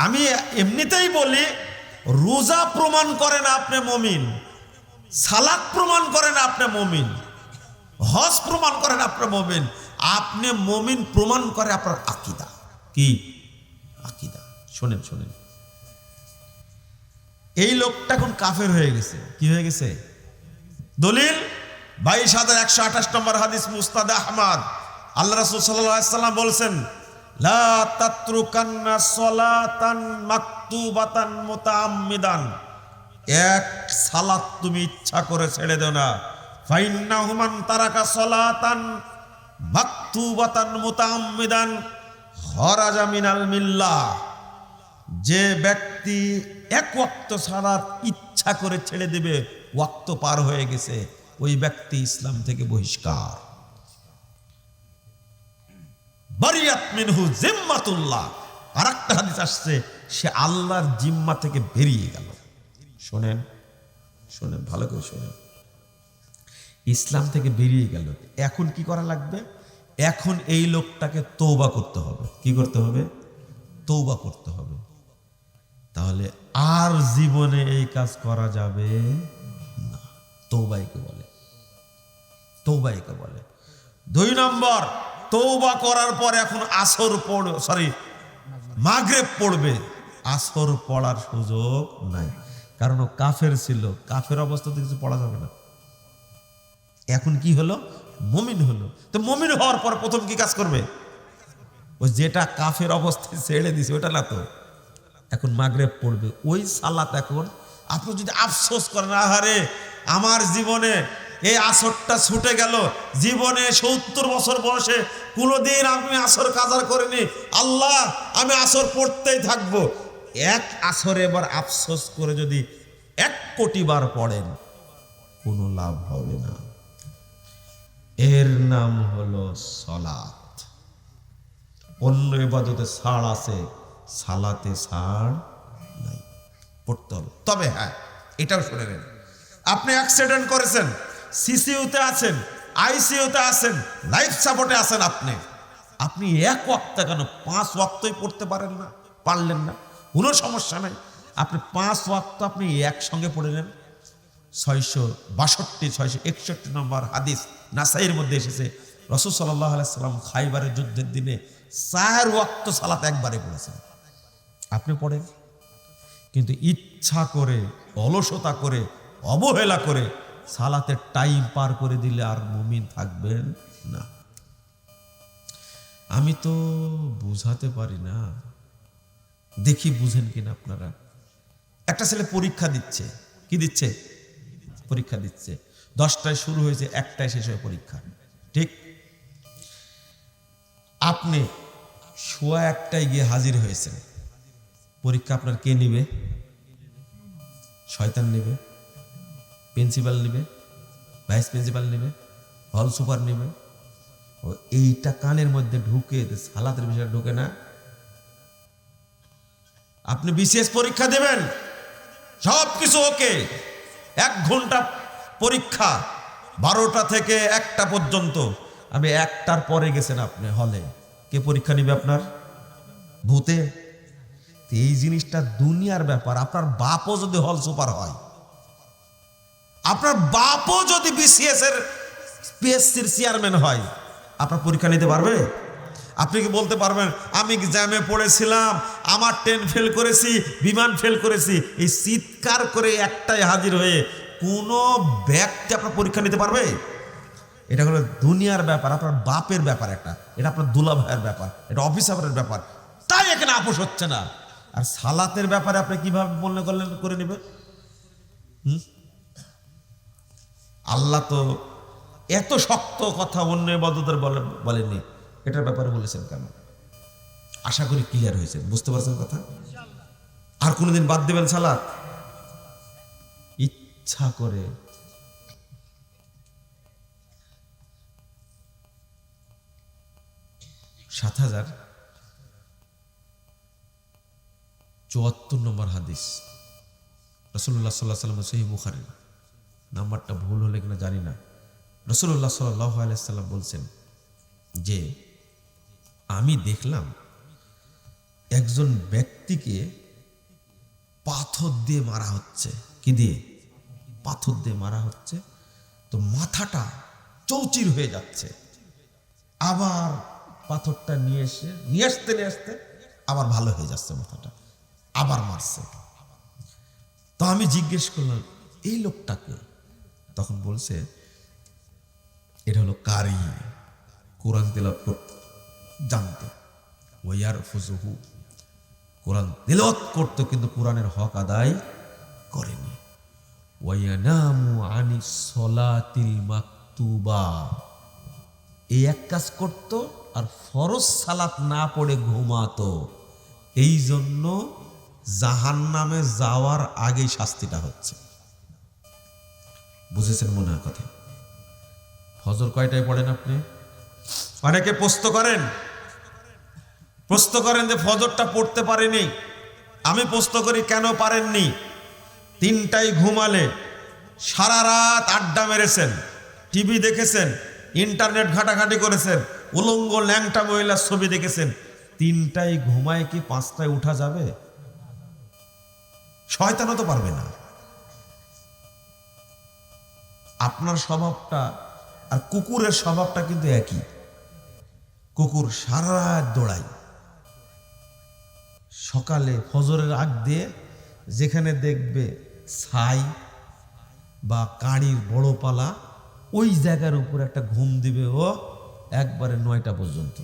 আমি এমনিতেই বলি, রোজা প্রমাণ করে না আপনি মুমিন, সালাত প্রমাণ করে না আপনি মুমিন, হজ প্রমাণ করে না আপনি মুমিন। আপনি মুমিন প্রমাণ করে আপনার আকীদা। কি আকীদা? শোনেন শোনেন, এই লোকটা এখন কাফের হয়ে গেছে। কি হয়ে গেছে? দলিল 22,128 নম্বর হাদিস, মুস্তাদ আহমদ। আল্লাহ রাসূল সাল্লাল্লাহু আলাইহি সাল্লাম বলছেন, লা তাতরুকান্না সলাতান মাকতুবাতান মুতাআম্মিদান, এক সালাত তুমি ইচ্ছা করে ছেড়ে দাও না। ফাইন্নাহু মান তারাকা সলাতান মাকতুবাতান মুতাআম্মিদান খরাজা মিনাল মিল্লাহ, যে ব্যক্তি এক ওয়াক্ত সালাত ইচ্ছা করে ছেড়ে দেবে, ওয়াক্ত পার হয়ে গেছে, ওই ব্যক্তি ইসলাম থেকে বহিষ্কার। বারিয়াত মিনহু জিম্মাতুল্লাহ, আরেকটা হাদিস আসছে, সে আল্লাহর জিম্মা থেকে বেরিয়ে গেল। শোনেন শোনেন, ভালো করে শোনেন, ইসলাম থেকে বেরিয়ে গেল। এখন কি করা লাগবে? এখন এই লোকটাকে তওবা করতে হবে। কি করতে হবে? তওবা করতে হবে। তাহলে আর জীবনে এই কাজ করা যাবে না। তওবাইকে বলে, তওবাইকে বলে। 2 নম্বর, তওবা করার পর এখন আসর মাগরিব পড়বে, আসর পড়ার সুযোগ নাই, কারণ ও কাফের ছিল। কাফের অবস্থাতে কিছু পড়া যাবে না। এখন কি হলো? মুমিন হলো। তো মুমিন হওয়ার পর প্রথম কি কাজ করবে? ও যেটা কাফের অবস্থায় ছেড়ে দিছে ওটা না, তো এখন মাগরিব পড়বে। ওই সালাত এখন আপনি যদি আফসোস করেন, আহারে আমার জীবনে এই আসরটা ছুটে গেল, জীবনে 70 বছর বয়সে কোনোদিন আমি আসর কাজা করিনি, আল্লাহ আমি আসর পড়তেই থাকবো, এক আসরে এবার আফসোস করে যদি 1 কোটি বার পড়েন, কোনো লাভ হবে না। এর নাম হলো সালাত। অন্য ইবাদতে ছাড় আছে, সালাতে ছাড় নাই, পড়তে হবে। তবে হ্যাঁ, এটাও শুনে নেন, আপনি অ্যাক্সিডেন্ট করেছেন, সিসিইউতে আছেন, আইসিইউতে আছেন, লাইফ সাপোর্টে আছেন, আপনি এক ওয়াক্ত কেন 5 ওয়াক্তই পড়তে পারেন না, পারলেন না, কোনো সমস্যা নাই। আপনি 5 ওয়াক্ত আপনি একসঙ্গে পড়ে নেন। 662 661 নম্বর হাদিস নাসাইর মধ্যে এসেছে, রাসূল সাল্লাল্লাহু আলাইহি সাল্লাম খাইবারের যুদ্ধের দিনে 4 ওয়াক্ত সালাত একবারে পড়েছেন। আপনি পড়েন, কিন্তু ইচ্ছা করে, অলসতা করে, অবহেলা করে সালাতের টাইম পার করে দিলে আর মুমিন থাকবেন না। আমি তো বুঝাতে পারি না, দেখি বুঝেন কিনা আপনারা। একটা ছেলে পরীক্ষা দিচ্ছে, কি দিচ্ছে? পরীক্ষা দিচ্ছে। 10টায় শুরু হয়েছে, 1টায় শেষ হয় পরীক্ষা, ঠিক? আপনি 1:15 গিয়ে হাজির হয়েছেন। পরীক্ষা আপনার কে নিবে? শয়তান নিবে, প্রিন্সিপাল নিবে, ভাইস প্রিন্সিপাল নিবে, হল সুপার নিবে। ও এইটা কানের মধ্যে ঢুকে, সালাতের বিষয়ে ঢুকে না। আপনি বিসিএস পরীক্ষা দেবেন, সব কিছু ওকে, 1 ঘন্টা পরীক্ষা, 12টা থেকে 1টা পর্যন্ত। আমি 1টার পরে গেছেন আপনি হলে, কে পরীক্ষা নিবে আপনার? ভূতে। এই জিনিসটা দুনিয়ার ব্যাপার। আপনার বাপও যদি হল সুপার হয়, আপনার বাপও যদি বিসিএস এর পিএসসির চেয়ারম্যান হয়, আপনার পরীক্ষা নিতে পারবে? আপনি কি বলতে পারবেন আমি জ্যামে পড়েছিলাম, আমার ট্রেন ফেল করেছি, বিমান ফেল করেছি, এই চিৎকার করে 1টায় হাজির হয়ে কোনো ব্যক্তি আপনার পরীক্ষা নিতে পারবে? এটা হলো দুনিয়ার ব্যাপার, আপনার বাপের ব্যাপার, এটা আপনার দুলা ভাইয়ের ব্যাপার, এটা অফিসারের ব্যাপার, তাই এখানে আপোষ হচ্ছে না। আর সালাতের ব্যাপারে আপনি কিভাবে মনে করলেন করে নেবে? আল্লাহ তো এত শক্ত কথা অন্য ইবাদতের বলেননি, এটার ব্যাপারে বলেছেন কেন? আশা করি ক্লিয়ার হয়েছে, বুঝতে পারছেন কথা? আর কোনোদিন বাদ দেবেন সালাত? ইচ্ছা করে সাত 7074 নম্বর হাদিস, রাসূলুল্লাহ সাল্লাল্লাহু আলাইহি ওয়াসাল্লাম, সহিহ বুখারী, নাম্বারটা ভুল হলে কিনা জানি না। রাসূলুল্লাহ সাল্লাল্লাহু আলাইহি ওয়াসাল্লাম বলছেন যে আমি দেখলাম একজন ব্যক্তিকে পাথর দিয়ে মারা হচ্ছে। কি দিয়ে? পাথর দিয়ে মারা হচ্ছে। তো মাথাটা চৌচির হয়ে যাচ্ছে। আবার পাথরটা নিয়ে আসতে আবার ভালো হয়ে যাচ্ছে মাথাটা, আবার মারছে। তো আমি জিজ্ঞেস করলাম এই লোকটাকে, তখন বলছে এটা হলো কারি, কোরআন তেলাওয়াত করতে জানতো। ওয়ার ফুজুহু, কোরআন তেলাওয়াত করতো কিন্তু কোরআনের হক আদায় করেনি। ওয়ায়ানামু আনিস সলাতিল মাকতুবা, এই এক কাজ করত আর ফরজ সালাত না পড়ে ঘুমাতো। এই জন্য জাহান্নামে যাওয়ার আগেই শাস্তিটা হচ্ছে। বুঝেছেন মনে হয় কথা? ফজর কয়টায় পড়েন আপনি? অনেকে প্রশ্ন করেন যে ফজরটা পড়তে পারেনি। আমি প্রশ্ন করি কেন পারেননি? 3টায় ঘুমালে, সারা রাত আড্ডা মেরেছেন, টিভি দেখেছেন, ইন্টারনেট ঘাটাঘাটি করেছেন, উলঙ্গ ল্যাংটা মহিলার ছবি দেখেছেন, 3টায় ঘুমায় কি 5টায় উঠা যাবে? শয়তানও তো পারবে না। আপনার স্বভাবটা আর কুকুরের স্বভাবটা কিন্তু একই। কুকুর সারা রাত দৌড়ায়, সকালে ফজরের আগ দিয়ে যেখানে দেখবে ছাই বা কাঁড়ির বড় পালা, ওই জায়গার উপর একটা ঘুম দিবে ও একবারে 9টা পর্যন্ত।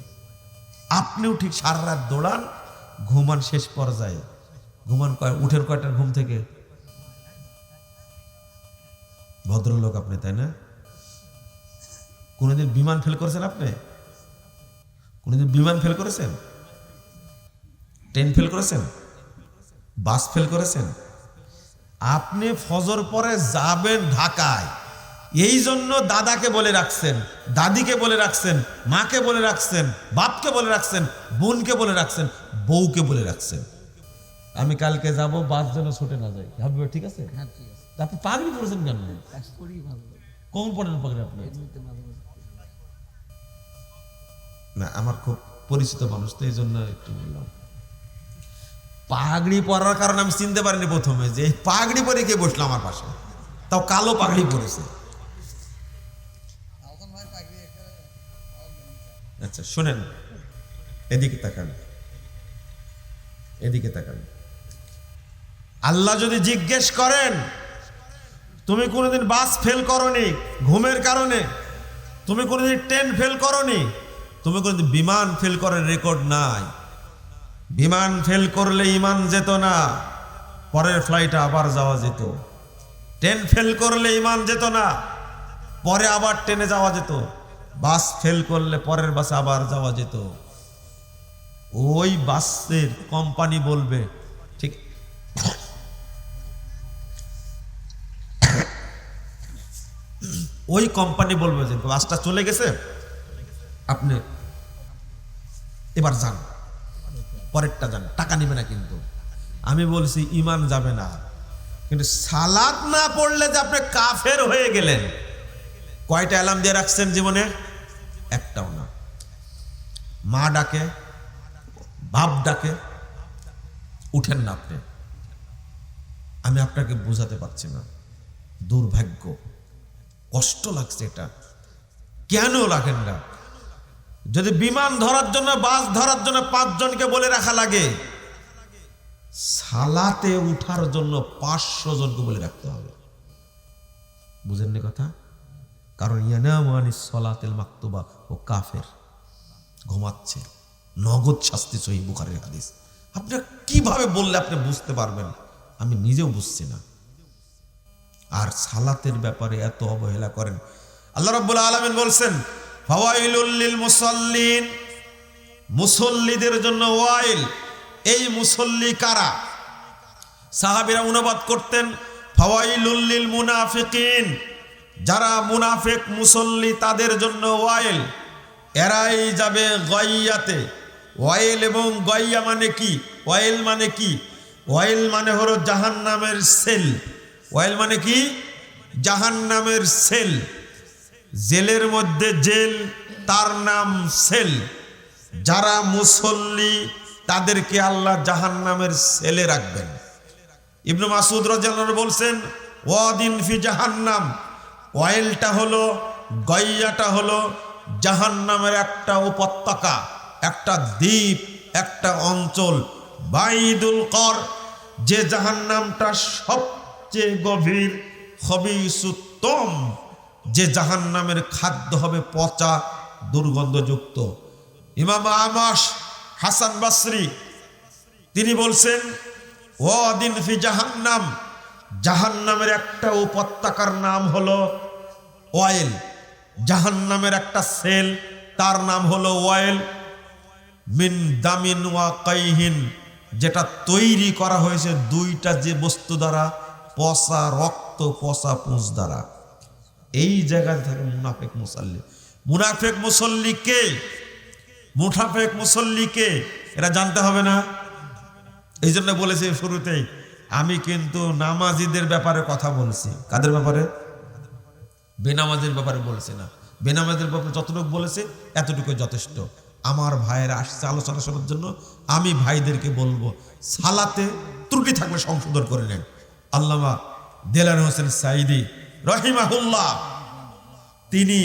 আপনিও ঠিক সারা রাত দৌড়ান, ঘুমান শেষ পর্যায়ে ঘুমান উঠের কয়টার ঘুম থেকে? ভদ্রলোক আপনি, তাই না? কোনোদিন বিমান ফেল করেছেন আপনি? কোনোদিন বিমান ফেল করেছেন? ট্রেন ফেল করেছেন? বাস ফেল করেছেন? আপনি ফজর পরে যাবেন ঢাকায়, এই জন্য দাদাকে বলে রাখছেন, দাদিকে বলে রাখছেন, মাকে বলে রাখছেন, বাপকে বলে রাখছেন, বোনকে বলে রাখছেন, বউকে বলে রাখছেন, আমি কালকে যাব, বাস যেন ছুটে না যায়। ভাববে ঠিক আছে? আপনি পাগড়ি পড়েছেন কেন? কখন পড়েন পাগড়ি আপনি? না, আমার খুব পরিচিত মানুষ তো, এই জন্য একটু বললাম। পাগড়ি পরার কারণে আমি চিনতে পারিনি প্রথমে যে পাগড়ি পরে কে বসলো আমার পাশে, তাও কালো পাগড়ি পরেছে। আচ্ছা শোনেন, এদিকে তাকান, এদিকে তাকান। আল্লাহ যদি জিজ্ঞেস করেন তুমি কোনোদিন বাস ফেল করনি ঘুমের কারণে, তুমি কোনোদিন ট্রেন ফেল করনি, তুমি কোনোদিন বিমান ফেল করার রেকর্ড নাই। বিমান ফেল করলে ইমান যেত না, পরের ফ্লাইটে আবার যাওয়া যেত। ট্রেন ফেল করলে ইমান যেত না, পরে আবার ট্রেনে যাওয়া যেত। বাস ফেল করলে পরের বাসে আবার যাওয়া যেত। ওই বাসের কোম্পানি বলবে, ঠিক ওই কোম্পানি বলবে যে বাসটা চলে গেছে, আপনি এবার যান, পরেরটা যান, টাকা নিবে না। কিন্তু আমি বলছি ইমান যাবে না, কিন্তু সালাত না পড়লে যে আপনি কাফের হয়ে গেলেন। কয়টা অ্যালার্ম দিয়ে রাখছেন জীবনে? একটাও না। মা ডাকে, বাপ ডাকে, উঠেন না আপনি। আমি আপনাকে বোঝাতে পারছি না, দুর্ভাগ্য, কষ্ট লাগছে এটা। কেন লাগেন না? যদি বিমান ধরার জন্য, বাস ধরার জন্য 5 জনকে বলে রাখা লাগে, সালাতে উঠার জন্য 500 জনকে বলে রাখতে হবে। বুঝেননি কথা? কারণ ইয়ানামু আনিস সলাতিল মাকতুবা, ও কাফের, ঘুমাচ্ছে। নগদ শাস্তি, সহিহ বুখারীর হাদিস। আপনি কিভাবে বললে আপনি বুঝতে পারবেন? আমি নিজেও বুঝছি না। আর সালাতের ব্যাপারে এত অবহেলা করেন। আল্লাহ রাব্বুল আলামিন বলছেন ফাওয়াইলুল লিল মুসাল্লিন, মুসল্লিদের জন্য ওয়াইল। এই মুসল্লি কারা? সাহাবীরা অনুবাদ করতেন ফাওয়াইলুল লিল মুনাফিকিন, যারা মুনাফিক মুসল্লি তাদের জন্য ওয়াইল। এরাই যাবে গাইয়াতে। ওয়াইল এবং গাইয়া মানে কি? ওয়াইল মানে কি? ওয়াইল মানে হলো জাহান্নামের সেল। ওয়াইল মানে কি? জাহান্নামের সেল। জেলের মধ্যে জেল, তার নাম সেল। যারা মুসল্লি তাদেরকে আল্লাহ জাহান্নামের সেলে রাখবেন। ইবনে মাসউদ রাদিয়াল্লাহু আনহু বলছেন, ওয়াদিন ফি জাহান্নাম, ওয়াইলটা হলো, গইয়াটা হলো জাহান্নামের একটা উপত্যকা, একটা দ্বীপ, একটা অঞ্চল। বাইদুল কর, যে জাহান্নামটা সবচেয়ে গভীর, খবিসুত্তম, যে জাহান্নামের খাদ্য হবে পচা, দুর্গন্ধযুক্ত। ইমাম আমাশ হাসান বসরি তিনি বলছেন, ওয়াদিন ফি জাহান্নাম, জাহান্নামের একটা উপত্যকার নাম হলো ওয়াইল, জাহান্নামের একটা সেল, তার নাম হলো ওয়াইল। মিন দামিন ওয়া কাইহিন, যেটা তৈরি করা হয়েছে দুইটা যে বস্তু দ্বারা, পচা রক্ত, পচা পুঁজ দ্বারা। এই জায়গায় থাকে মুনাফেক মুসাল্লি। মুনাফেক মুসল্লি কে? মুনাফেক মুসল্লি কে এটা জানতে হবে না? এই জন্য বলেছি শুরুতেই, আমি কিন্তু নামাজিদের ব্যাপারে কথা বলছি। কাদের ব্যাপারে? বেনামাজের ব্যাপারে বলছি না। বেনামাজের ব্যাপারে যতটুকু বলেছে এতটুকু যথেষ্ট। আমার ভাইয়েরা আসছে আলোচনা শোনার জন্য, আমি ভাইদেরকে বলবো সালাতে ত্রুটি থাকলে সংশোধন করে নেন। আল্লামা দেলার হোসেন সাইদি রহিমাহুল্লাহ, তিনি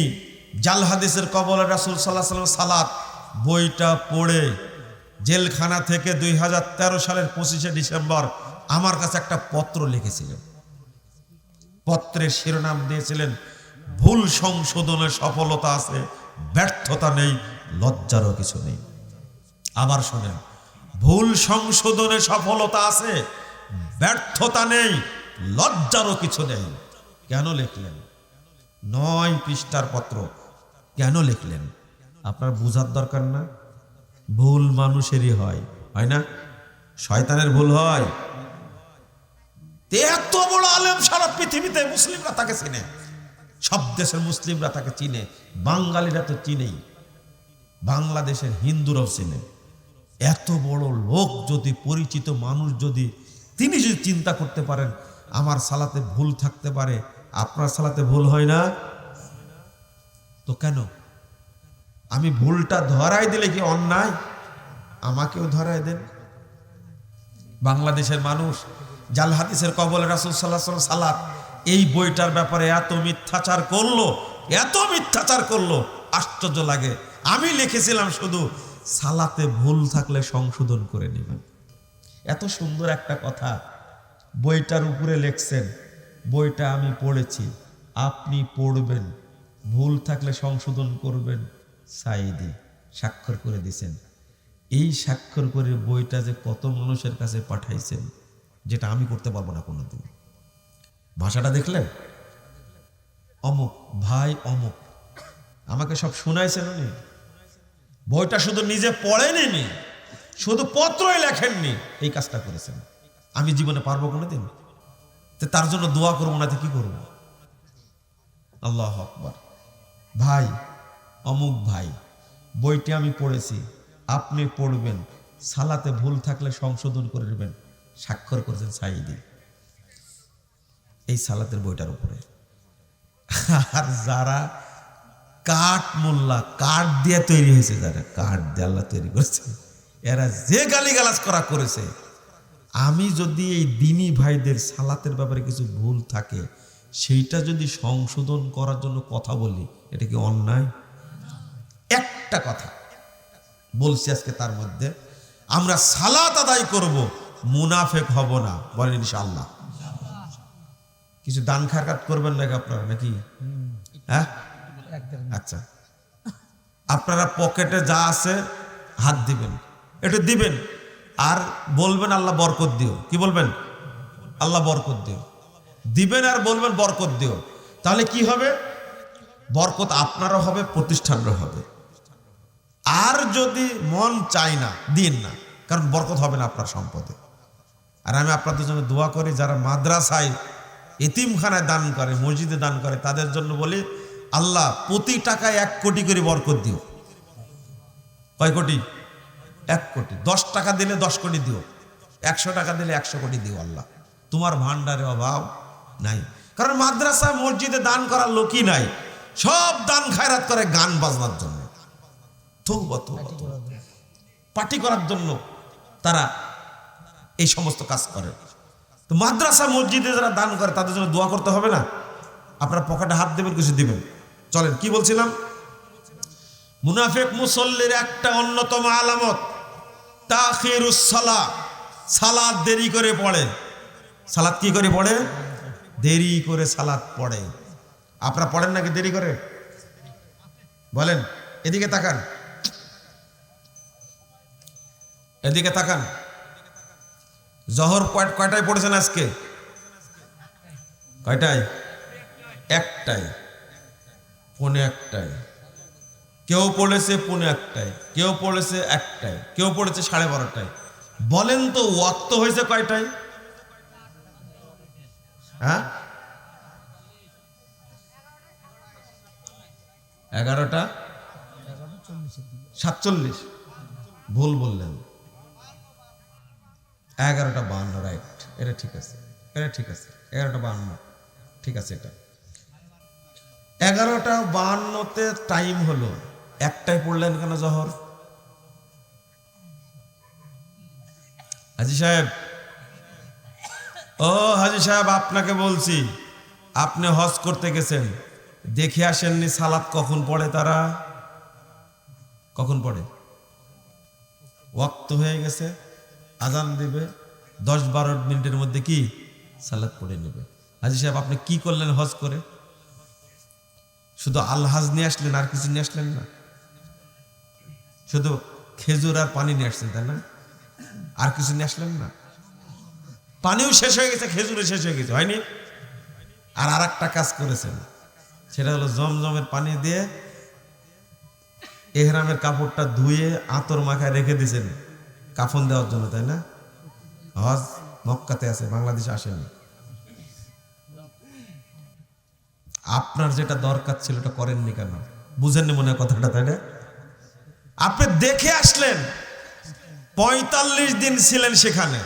জাল হাদিসের কবলে রাসূল সাল্লাল্লাহু আলাইহি ওয়াসাল্লাম সালাত বইটা পড়ে জেলখানা থেকে 2013 সালের 25শে ডিসেম্বর আমার কাছে একটা পত্র লিখেছিলেন। পত্রের শিরোনাম দিয়েছিলেন, ভুল সংশোধনে সফলতা আছে, ব্যর্থতা নেই, লজ্জারও কিছু নেই। আবার শোনেন, ভুল সংশোধনে সফলতা আছে, ব্যর্থতা নেই, লজ্জারও কিছু নেই। কেন লিখলেন? 9 পৃষ্ঠার পত্র কেন লিখলেন? আপনার বোঝার দরকার না? ভুল মানুষেরই হয়, হয় না? শয়তানের ভুল হয়। এত বড় আলেম, সারা পৃথিবীতে মুসলিমরা তাকে চিনে, সব দেশের মুসলিমরা তাকে চিনে, বাঙালিরা তো চিনেই, বাংলাদেশের হিন্দুরাও চিনে। এত বড় লোক যদি, পরিচিত মানুষ যদি, তিনি যদি চিন্তা করতে পারেন আমার সালাতে ভুল থাকতে পারে, আপনার সালাতে ভুল হয় না তো কেন? আমি ভুলটা ধরাই দিলে কি অন্যায়? আমাকেও ধরাই দেন। বাংলাদেশের মানুষ জাল হাদিসের কবলে রাসূল সাল্লাল্লাহু আলাইহি ওয়াসাল্লাম সালাত, এই বইটার ব্যাপারে এত মিথ্যাচার করলো, এত মিথ্যাচার করলো, আশ্চর্য লাগে। আমি লিখেছিলাম শুধু সালাতে ভুল থাকলে সংশোধন করে নেবেন। এত সুন্দর একটা কথা বইটার উপরে লিখছেন। বইটা আমি পড়েছি, আপনি পড়বেন, ভুল থাকলে সংশোধন করবেন। সাইদি স্বাক্ষর করে দিয়েছেন। এই স্বাক্ষর করে বইটা যে কত মানুষের কাছে পাঠাইছেন, যেটা আমি করতে পারবো না কোনোদিন। ভাষাটা দেখলেন? অমুক ভাই অমুক, আমাকে সব শোনাইছেন উনি। বইটা শুধু নিজে পড়েনি, শুধু পত্রই লেখেননি, এই কাজটা করেছেন। আমি জীবনে পারবো কোনোদিন? তার জন্য দোয়া করবো না, কি করবো? আল্লাহু আকবার। ভাই অমুক ভাই, বইটি আমি পড়েছি, আপনি পড়বেন, সালাতে ভুল থাকলে সংশোধন করে নেবেন। স্বাক্ষর করেছেন সাইদি এই সালাতের বইটার উপরে। আর যারা কাঠ মোল্লা, কাঠ দিয়ে তৈরি হয়েছে, যারা কাঠ দিয়ে আল্লাহ তৈরি করছে, এরা যে গালিগালাজ করেছে, আমি যদি এই দিনী ভাইদের সালাতের ব্যাপারে কিছু ভুল থাকে, সেইটা যদি সংশোধন করার জন্য কথা বলি, এটা কি অন্যায়? একটা কথা বলছি আজকে, তার মধ্যে আমরা সালাত আদায় করব, মুনাফেক হব না, বলেন ইনশাআল্লাহ। কিছু দান খায়রাত করবেন নাকি আপনারা, নাকি? হ্যাঁ, আচ্ছা, আপনারা পকেটে যা আছে হাত দিবেন, এটা দিবেন, আর বলবেন আল্লাহ বরকত দিও। কি বলবেন? আল্লাহ বরকত দিও। দিবেন আর বলবেন বরকত দিও। তাহলে কি হবে? বরকত আপনারও হবে, প্রতিষ্ঠানেরও হবে। আর যদি মন চায় না, দিন না, কারণ বরকত হবে না আপনার সম্পদে। আর আমি আপনাদের জন্য দোয়া করি, যারা মাদ্রাসায়, এতিমখানায় দান করে, মসজিদে দান করে, তাদের জন্য বলি, আল্লাহ প্রতি টাকায় 1 কোটি করে বরকত দিও। কয় কোটি? 1 কোটি। 10 টাকা দিলে 10 কোটি দিও, 100 টাকা দিলে 100 কোটি দিও। আল্লাহ, তোমার ভান্ডারে অভাব নাই। কারণ মাদ্রাসা মসজিদে দান করার লোকই নাই, সব দান খায়রাত করে গান বাজনার জন্য, পার্টি করার জন্য, তারা এই সমস্ত কাজ করে। তো মাদ্রাসা মসজিদে যারা দান করে তাদের জন্য দোয়া করতে হবে না? আপনারা পকেটে হাত দেবেন, কিছু দিবেন। চলেন, কি বলছিলাম? মুনাফিক মুসল্লির একটা অন্যতম আলামত তাখিরুস সালাহ, সালাত দেরি করে পড়ে। সালাত কি করে পড়ে? দেরি করে সালাত পড়ে। আপনারা পড়েন নাকি দেরি করে? বলেন, এদিকে তাকান, এদিকে তাকান। জহর কয়টায় পড়েছেন আজকে? কয়টায়? একটায়, পৌনে একটায়। কেউ পড়েছে পৌনে একটায়, কেউ পড়েছে একটায়, কেউ পড়েছে 12:30টায়। বলেন তো ওয়াক্ত হয়েছে কয়টায়? হ্যাঁ, 11:47। ভুল বললেন, 11:52। রাইট, এটা ঠিক আছে, এটা ঠিক আছে, 11:52 ঠিক আছে। এটা 11:52-তে টাইম হলো, একটাই পড়লেন কেন জহর? হাজী সাহেব, ও হাজী সাহেব, আপনাকে বলছি, আপনি হজ করতে গেছেন, দেখে আসেননি সালাত কখন পড়ে? তারা কখন পড়ে? ওয়াক্ত হয়ে গেছে, আজান দিবে, 10-12 মিনিটের মধ্যে কি সালাত পড়ে নেবে। হাজী সাহেব, আপনি কি করলেন হজ করে? শুধু আলহাজ নিয়ে আসলেন, আর কিছু নিয়ে আসলেন না? শুধু খেজুর আর পানি নিয়ে আসছেন, তাই না? আর কিছু নিয়ে আসলেন না? পানিও শেষ হয়ে গেছে, খেজুরও শেষ হয়ে গেছে, হয়নি? আর একটা কাজ করেছেন, সেটা হলো জমজমের পানি দিয়ে এহরামের কাপড়টা ধুয়ে আতর মাখায় রেখে দিয়েছেন কাফন দেওয়ার জন্য, তাই না? হজ মক্কাতে আছে, বাংলাদেশে আসেনি। আপনার যেটা দরকার ছিল ওটা করেননি কেন? বুঝেননি মনে হয় কথাটা, তাই না? আপনি দেখে আসলেন, 45 দিন ছিলেন সেখানে,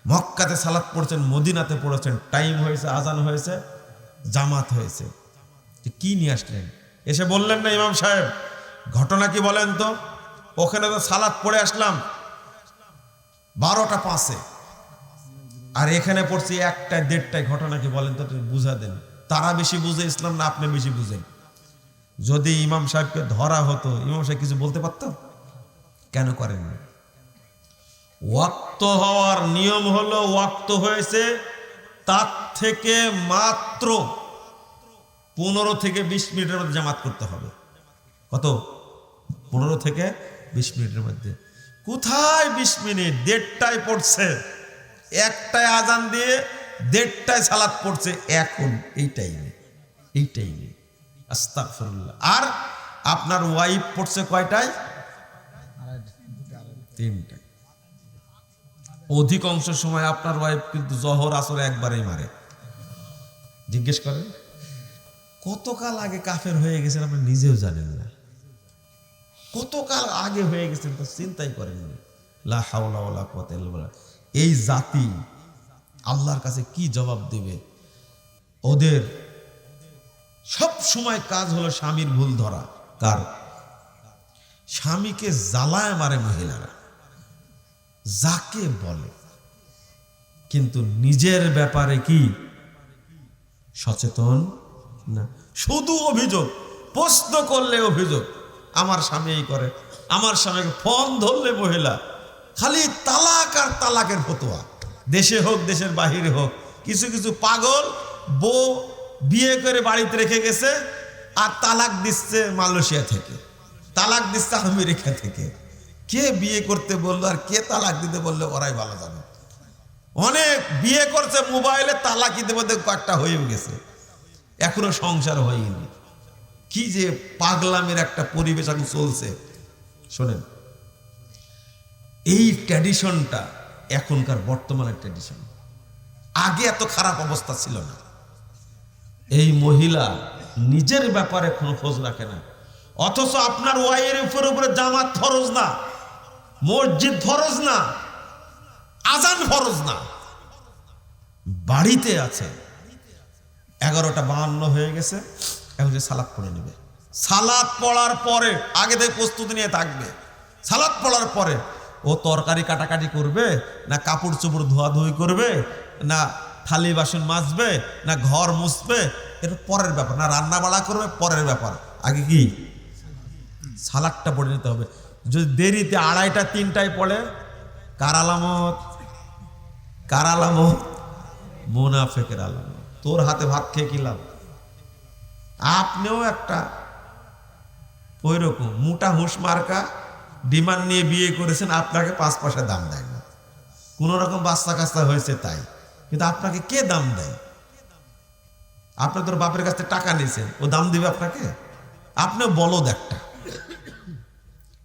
মক্কাতে সালাত পড়ছেন, মদিনাতে পড়েছেন, টাইম হয়েছে, আজান হয়েছে, জামাত হয়েছে, কি নিয়ে আসলেন? এসে বললেন না, ইমাম সাহেব ঘটনা কি বলেন তো? ওখানে তো সালাত পড়ে আসলাম 12:05, আর এখানে পড়ছি 1টা-1:30টায়, ঘটনা কি বলেন তো? তুমি বুঝা দেন। তারা বেশি বুঝে ইসলাম না আপনি বেশি বুঝেন? যদি ইমাম সাহেবকে ধরা হতো, ইমাম সাহেব কিছু বলতে পারত? কেন করেননি? ওয়াক্ত হওয়ার নিয়ম হলো, ওয়াক্ত হয়েছে, তার থেকে মাত্র 15 থেকে 20 মিনিটের মধ্যে জামাত করতে হবে। কত? 15 থেকে 20 মিনিটের মধ্যে। কোথায় 20 মিনিট? 1:30টায় পড়ছে, 1টায় আজান দিয়ে 1:30টায় সালাত পড়ছে, এখন এই টাইমে, এই টাইমে। আস্তাগফিরুল্লাহ। আর আপনার ওয়াইফ পড়ছে কয়টায়? 3টায়। অধিকাংশ সময় আপনার ওয়াইফ কিন্তু জহর আসর একবারেই মারে। জিজ্ঞেস করেন, কতকাল আগে কাফের হয়ে গেছেন আপনি নিজেও জানেন না। কতকাল আগে হয়ে গেছেন তো চিন্তাই করেননি। লা হাওলা ওয়ালা কুওয়াতা ইল্লা বিল্লাহ। এই জাতি আল্লাহর কাছে কি জবাব দেবে? ওদের সব সময় কাজ হলো স্বামীর ভুল ধরা। কার? স্বামীকে জ্বালায় মারে মহিলারা, যাকে বলে, কিন্তু নিজের ব্যাপারে কি সচেতন না। শুধু অভিযোগ, প্রশ্ন করলে অভিযোগ, আমার স্বামী এই করে, আমার স্বামীকে ফোন ধরলে মহিলা খালি তালাক আর তালাকের ফতোয়া। দেশে হোক দেশের বাহিরে হোক, কিছু কিছু পাগল বউ বিয়ে করে বাড়িতে রেখে গেছে, আর তালাক দিচ্ছে মালয়েশিয়া থেকে, তালাক দিচ্ছে আমেরিকা থেকে। কে বিয়ে করতে বললো আর কে তালাক দিতে বললো ওরাই ভালো জানে। অনেক বিয়ে করছে মোবাইলে, তালাক দিতে বলতে কয়েকটা হয়েও গেছে, এখনো সংসার হয়নি। কি যে পাগলামের একটা পরিবেশ এখন চলছে। শোনেন, এই ট্র্যাডিশনটা এখনকার বর্তমানের ট্র্যাডিশন। আগে এত খারাপ অবস্থা ছিল না। এই মহিলা নিজের ব্যাপারে কোনো খোঁজ রাখে না, অথচ আপনার ওয়াইফের উপরে জামাত ফরজ না, মসজিদ ফরজ না, আজান ফরজ না, বাড়িতে আছে। 11:52 হয়ে গেছে, এখন যে সালাত পড়ে নেবে। সালাত পড়ার পরে আগে থেকে প্রস্তুতি নিয়ে থাকবে। সালাত পড়ার পরে ও তরকারি কাটাকাটি করবে, না কাপড় চোপড় ধোয়াধুয়ি করবে, না থালি বাসন মাজবে, না ঘর মুছবে, এটা পরের ব্যাপার, না রান্না বাড়া করবে, পরের ব্যাপার। আগে কি সালাদটা পড়ে নিতে হবে। যদি দেরিতে 2:30টা 3টায় পড়ে, কার আলামত? কার আলামত? মুনাফিকের আলামত। তোর হাতে ভাত খেয়ে কি লাভ? আপনিও একটা ওইরকম মোটা হুঁশ মার্কা ডিমান্ড নিয়ে বিয়ে করেছেন, আপনাকে 5 পয়সা দাম দেয় না, কোন রকম বাচ্চা কাচ্চা হয়েছে তাই, কিন্তু আপনাকে কে দাম দেয়? আপনি তোর বাপের কাছ থেকে টাকা নিয়েছেন, ও দাম দিবে আপনাকে? আপনিও বলদ একটা।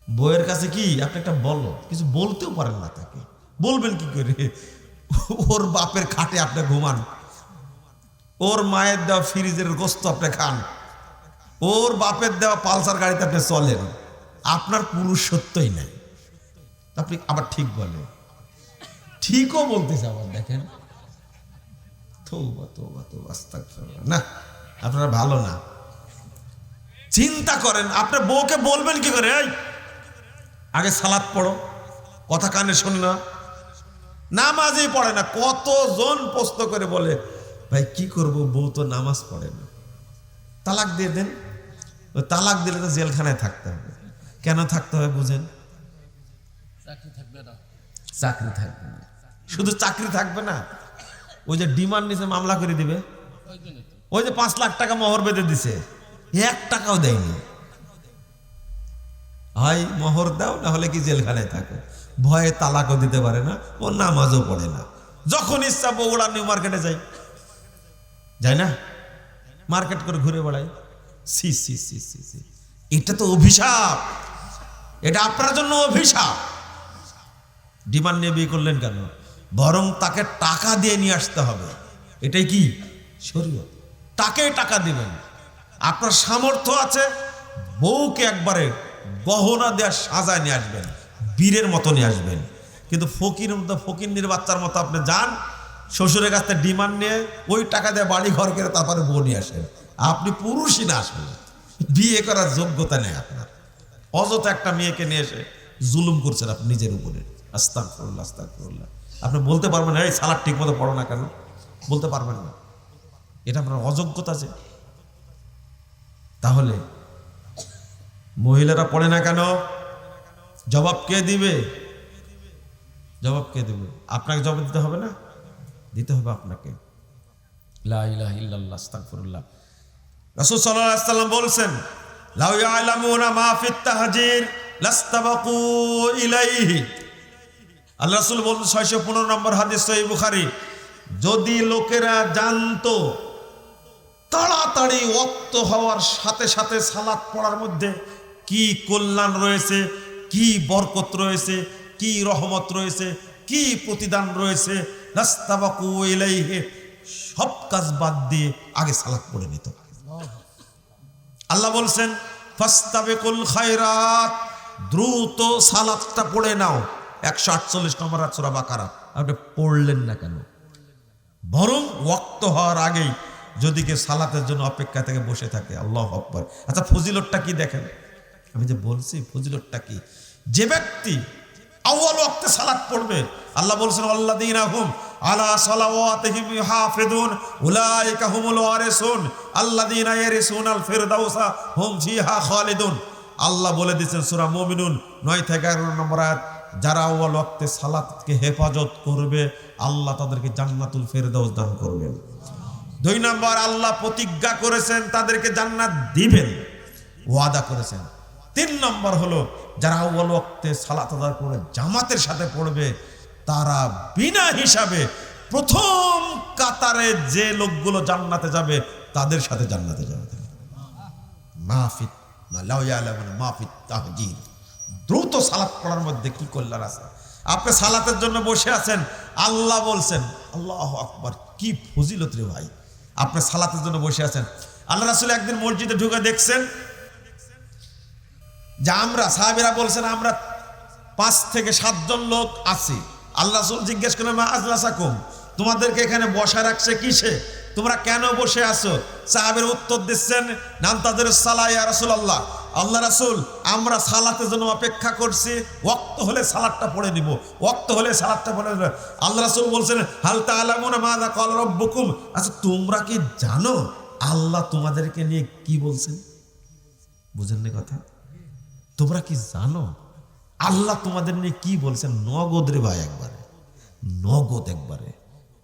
বইয়ের কাছে কি আপনি একটা বলদ, কিছু বলতেও পারেন না তাকে, বলবেন কি করে? ওর বাপের খাটে আপনি ঘুমান, ওর মায়ের দেওয়া ফ্রিজের গোস্ত আপনি খান, ওর বাপের দেওয়া পালসার গাড়িতে আপনি চলেন, আপনার পুরুষত্বই নাই। আপনি আবার ঠিক বলেন, ঠিকও বলতেছে আবার, দেখেন না, আপনারা ভালো না। চিন্তা করেন, আপনার বউকে বলবেন কি করে, এই আগে সালাত পড়ো, কথা কানে শোনে না, নামাজই পড়ে না। কতজন প্রশ্ন করে বলে, ভাই কি করব, বউ তো নামাজ পড়ে না, তালাক দিয়ে দেন। ওই তালাক দিলে তো জেলখানায় থাকতে হবে। কেন থাকতে হবে বুঝেন? চাকরি থাকবে না। চাকরি থাকবে না, শুধু চাকরি থাকবে না, ওই যে ডিমান্ড নিচে মামলা করে দিবে, ওই যে 5 লাখ টাকা মোহর বেঁধে দিছে, 1 টাকাও দেয়নি। হয় মোহর দাও, না হলে কি জেলখানায় থাকো। ভয়ে তালাকও দিতে পারে না, ও নামাজও পড়ে না। যখন ইচ্ছা বগুড়া নিউ মার্কেটে যায় না, মার্কেট করে ঘুরে বেড়ায়। সি সি সি সি সি, এটা তো অভিশাপ, এটা আপনার জন্য অভিশাপ। ডিমান্ড নিয়ে বিয়ে করলেন কেন? বরং তাকে টাকা দিয়ে নিয়ে আসতে হবে। এটাই কি শরীয়ত? তাকে টাকা দিবেন। আপনার সামর্থ্য আছে, বউকে একবারে গহনা দেওয়া সাজায় নিয়ে আসবেন, বীরের মতো নিয়ে আসবেন। কিন্তু ফকির বাচ্চার মতো আপনি যান, শ্বশুরের কাছ থেকে ডিমান্ড নিয়ে ওই টাকা দিয়ে বাড়ি ঘর করে তারপরে বউ নিয়ে আসেন। আপনি পুরুষই না, আসলে বিয়ে করার যোগ্যতা নেই আপনার। অযথা একটা মেয়েকে নিয়ে এসে জুলুম করছেন আপনি নিজের উপরে। আস্তাগফিরুল্লাহ, আস্তাগফিরুল্লাহ। আপনি বলতে পারবেন না, এই সালাদ ঠিক মতো পড়ো না কেন? বলতে পারবেন না, এটা আপনার অযোগ্যতা। যে তাহলে মহিলারা পড়ে না কেন? জবাব কে দিবে? জবাব কে দিবে? আপনাকে জবাব দিতে হবে না? দিতে হবে আপনাকে। লা ইলাহা ইল্লাল্লাহ, আস্তাগফিরুল্লাহ। রাসূল সাল্লাল্লাহু আলাইহি ওয়াসাল্লাম বলেছেন, লাউ ইয়ালামুনা মা ফিত তাহজির লাস্তাবাকু ইলাইহি। আল্লাহ রাসূল বলেন, 615 নম্বর হাদিস, সহিহ বুখারী, যদি লোকেরা জানতো তাড়াতাড়ি ওয়াক্ত হওয়ার সাথে সাথে সালাত পড়ার মধ্যে কি কল্যাণ রয়েছে, কি বরকত রয়েছে, কি রহমত রয়েছে, কি প্রতিদান রয়েছে, লাস্তাবাকু ইলাইহি, সব কাজ বাদ দিয়ে আগে সালাত পড়ে নিত। আল্লাহ বলছেন, ফাস্তাবিকুল খায়রাত, দ্রুত সালাতটা পড়ে নাও। 148 নম্বর সূরা বাকারা। আপনি পড়লেন না কেন? বরং ওয়াক্ত হওয়ার আগেই যদি কেউ সালাতের জন্য অপেক্ষা থেকে বসে থাকে, আল্লাহু আকবার। আচ্ছা, ফজিলতটা কি দেখেন, আমি যে বলছি ফজিলতটা কি? যে ব্যক্তি আউয়াল ওয়াক্তে সালাত পড়বে, আল্লাহ বলছেন, আল্লাযীনা হুম আলা সালাওয়াতিহিম ইউহাফিজুন উলাইকা হুমুল ওয়ারিসুন আল্লাযীনা ইয়ারিসুনাল ফিরদাউসা হুম ফিহা খালিদুন। আল্লাহ বলে দিয়েছেন সূরা মুমিনুন 9 থেকে 11 নম্বর আয়াত, যারা আউয়াল ওয়াক্তে সালাতকে হেফাজত করবে, আল্লাহ তাদেরকে জান্নাতুল ফিরদাউস দান করবেন। 2 নম্বর, আল্লাহ প্রতিজ্ঞা করেছেন তাদেরকে জান্নাত দিবেন, ওয়াদা করেছেন। 3 নম্বর হলো, যারা আউয়াল ওয়াক্তে সালাত আদায় করে জামাতের সাথে পড়বে, তারা বিনা হিসাবে প্রথম কাতারে যে লোকগুলো জান্নাতে যাবে তাদের সাথে জান্নাতে যাবে। মাফিত লাউ ইয়ালামুনা মাফিত তাহজির, দ্রুত সালাত পড়ার মধ্যে কি কল্যাণ আছে। আপনি সালাতের জন্য বসে আছেন, আল্লাহ বলছেন, আল্লাহু আকবার, কি ফজিলত রে ভাই। আপনি সালাতের জন্য বসে আছেন, আল্লাহ রাসূল একদিন মসজিদে ঢুকে দেখছেন যে সাহাবীরা বলছেন, আমরা 5 থেকে 7 জন লোক আছি। আল্লাহ রাসূল জিজ্ঞেস করলেন, মা আজলাসাকুম, তোমাদেরকে এখানে বসা রাখছে কিসে? তোমরা কেন বসে আছো? সাহাবীরা উত্তর দিচ্ছেন, নান্তাযিরুস সালাহ ইয়া রাসূলুল্লাহ, আল্লাহ রাসূল আমরা সালাতের জন্য অপেক্ষা করছি, ওয়াক্ত হলে সালাতটা পড়ে নিব, ওয়াক্ত হলে সালাতটা পড়ে নিব। আল্লাহ রাসূল বলছেন হাল তাআলামুনা মাযা ক্বালা রাব্বুকুম, আচ্ছা তোমরা কি জানো আল্লাহ তোমাদেরকে নিয়ে কি বলছেন? বুঝেন না কথা? তোমরা কি জানো আল্লাহ তোমাদের নিয়ে কি বলছেন? নগদ রে ভাই, একবারে নগদ একবারে।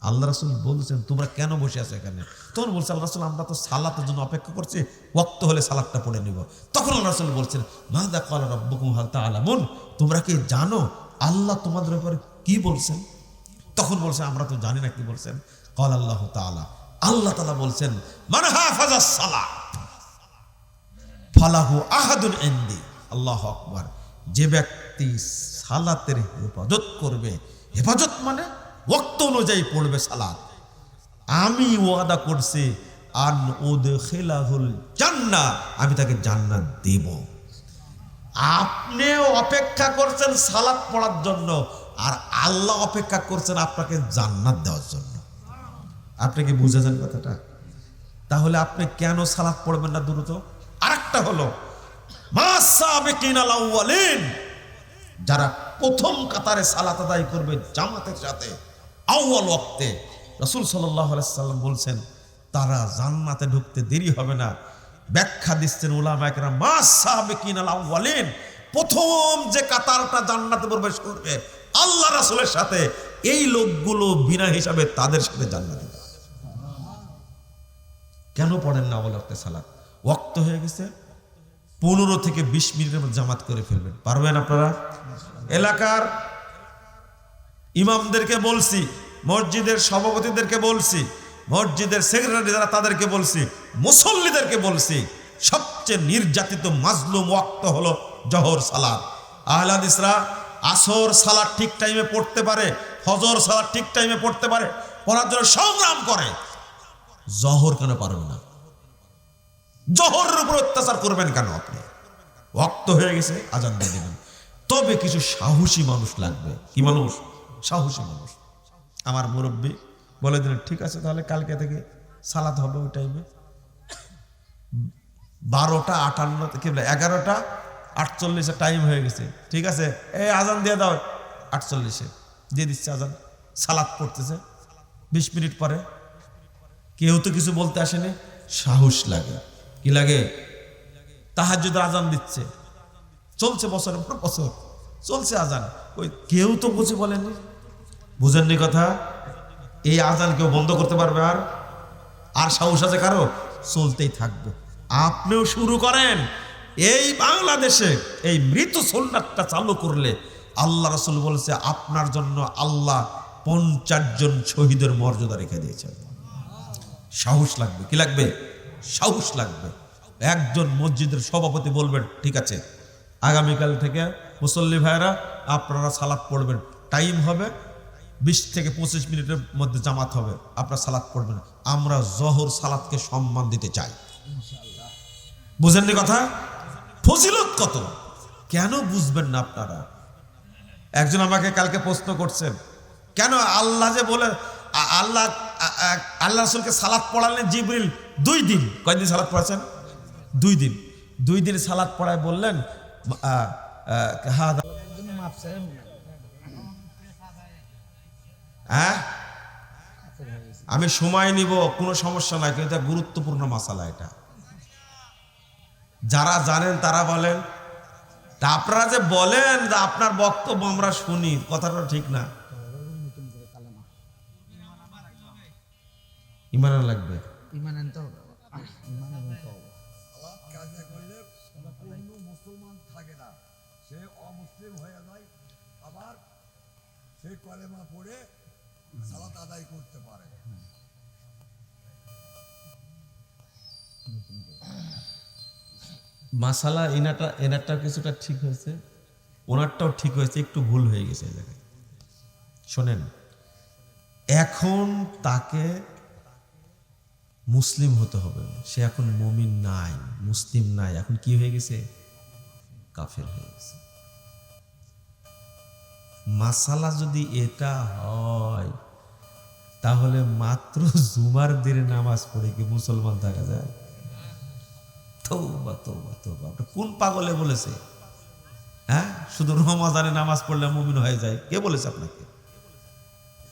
আল্লাহ রাসূল বলছেন তোমরা কেন বসে আছো এখানে? তখন বলছে আল্লাহ রাসূল আমরা তো সালাতের জন্য অপেক্ষা করছি, ওয়াক্ত হলে সালাতটা পড়ে নিব। তখন আল্লাহ রাসূল বলছেন মাযা ক্বালা রাব্বুকুম হাল তাআলামুন, তোমরা কি জানো আল্লাহ তোমাদের ব্যাপারে কি বলছেন? তখন বলছে আমরা তো জানি না কি বলছেন। ক্বালা আল্লাহু তাআলা, আল্লাহ তাআলা বলছেন মান হাফাজাস সালাত ফালাহু আহাদুন ইনদি, আল্লাহু আকবার, যে ব্যক্তি সালাতের হেফাজত করবে, হেফাজত মানে ওয়াক্ত অনুযায়ী পড়বে সালাত, আমি ওয়াদা করছি আন উদখিলাহুল জান্নাহ, আমি তাকে জান্নাত দেব। আপনিও অপেক্ষা করছেন সালাত পড়ার জন্য, আর আল্লাহ অপেক্ষা করছেন আপনাকে জান্নাত দেওয়ার জন্য। আপনি কি বুঝেছেন কথাটা? তাহলে আপনি কেন সালাত পড়বেন না দ্রুত? আরেকটা হলো মাসাবিকিনাল আউয়ালিন, যারা প্রথম কাতারে সালাত আদায় করবে জামাতের সাথে আউয়াল ওয়াক্তে, রাসূল সাল্লাল্লাহু আলাইহি সাল্লাম বলছেন তারা জান্নাতে ঢুকতে দেরি হবে না। ব্যাখ্যা দিচ্ছেন উলামায়ে কেরাম, মাসাবিকিনাল আউয়ালিন, প্রথম যে কাতারটা জান্নাতে প্রবেশ করবে আল্লাহ রাসূলের সাথে, এই লোকগুলো বিনা হিসাবে তাদের সাথে জান্নাতে। কেন পড়েন না আউয়াল ওয়াক্তে সালাত? ওয়াক্ত হয়ে গেছে, 15 থেকে 20 মিনিটের মধ্যে জামাত করে ফেলবেন, পারবেন আপনারা? এলাকার ইমামদেরকে বলছি, মসজিদের সভাপতিদেরকে বলছি, মসজিদের সেক্রেটারি যারা তাদেরকে বলছি, মুসল্লিদেরকে বলছি, সবচেয়ে নির্যাতিত মাজলুম ওয়াক্ত হলো জোহর সালাত। আহলে হাদিসরা আসর সালাত ঠিক টাইমে পড়তে পারে, ফজর সালাত ঠিক টাইমে পড়তে পারে, পড়ার জন্য সংগ্রাম করে, জোহর কেন পারবে না? জোহরের উপর অত্যাচার করবেন কেন আপনি? ওয়াক্ত হয়ে গেছে, আজান দিয়ে দেবেন। তবে কিছু সাহসী মানুষ লাগবে। কি মানুষ? সাহসী মানুষ। আমার মুরব্বী বলে দিলেন ঠিক আছে তাহলে কালকে থেকে সালাত হবে ওই টাইমে, 12:58 থেকে 11:48 টাইম হয়ে গেছে, ঠিক আছে এই আজান দিয়ে দাও, 48 দিয়ে দিচ্ছে আজান, সালাত পড়তেছে 20 মিনিট পরে। কেউ তো কিছু বলতে আসেনি, সাহস লাগে। কি লাগে? তাহাজ্জুদের আজান দিচ্ছে, চলছে বছরের পর বছর চলছে আজান, ওই কেউ তো বুঝে বলেনি। বুঝেননি কথা? এই আজান কেউ বন্ধ করতে পারবে? আর সাহস আছে কারো? চলতেই থাকবে। আপনিও শুরু করেন। এই বাংলাদেশে এই মৃত সুন্নাতটা চালু করলে আল্লাহ রাসূল বলেছে আপনার জন্য আল্লাহ 50 জন শহীদের মর্যাদা রেখে দিয়েছেন। সাহস লাগবে। কি লাগবে? সাহস লাগবে। একজন মসজিদের সভাপতি বলবেন ঠিক আছে আগামীকাল থেকে মুসল্লি ভাইরা আপনারা সালাত পড়বেন, টাইম হবে 20 থেকে 25 মিনিটের মধ্যে জামাত হবে, আপনারা সালাত পড়বেন। আমরা জোহর সালাতকে সম্মান দিতে চাই। বুঝেননি কথা? ফজিলত কত, কেন বুঝবেন না আপনারা? একজন আমাকে কালকে প্রশ্ন করছেন কেন আল্লাহ যে বলে আল্লাহ আল্লাহ রাসূলকে সালাত পড়ালেন জিবরিল 2 দিন। কয়দিন সালাত পড়াছেন? 2 দিন। 2 দিন সালাত পড়ায় বললেন আমি সময় নিব, কোনো সমস্যা নাই, কিন্তু এটা গুরুত্বপূর্ণ মাসালা। এটা যারা জানেন তারা বলেন। তা আপনারা যে বলেন যে আপনার বক্তব্য আমরা শুনি, কথাটা ঠিক না। ইমান লাগবে, ইমান আনতে হবে, ইমান আনতে হবে। কাজে করলে পূর্ণ মুসলমান থাকে না, সে অমুসলিম হয়ে যায়, আবার সে কলেমা পড়ে সালাত আদায় করতে পারে। মাসালা এনারটা কিছুটা ঠিক হয়েছে, ওনারটাও ঠিক হয়েছে, একটু ভুল হয়ে গেছে এই জায়গায়। শোনেন, এখন তাকে মুসলিম হতে হবে, সে এখন মুমিন নাই, মুসলিম নাই, এখন কি হয়ে গেছে? কাফের হয়ে গেছে। মাসালা যদি এটা হয় তাহলে মাত্র জুমার দিনে নামাজ পড়ে কি মুসলমান থাকা যায়? তৌবা তৌবা তৌবা, আপনার কোন পাগলে বলেছে? হ্যাঁ, শুধু রমাজানে নামাজ পড়লে মুমিন হয়ে যায়? কে বলেছে আপনাকে?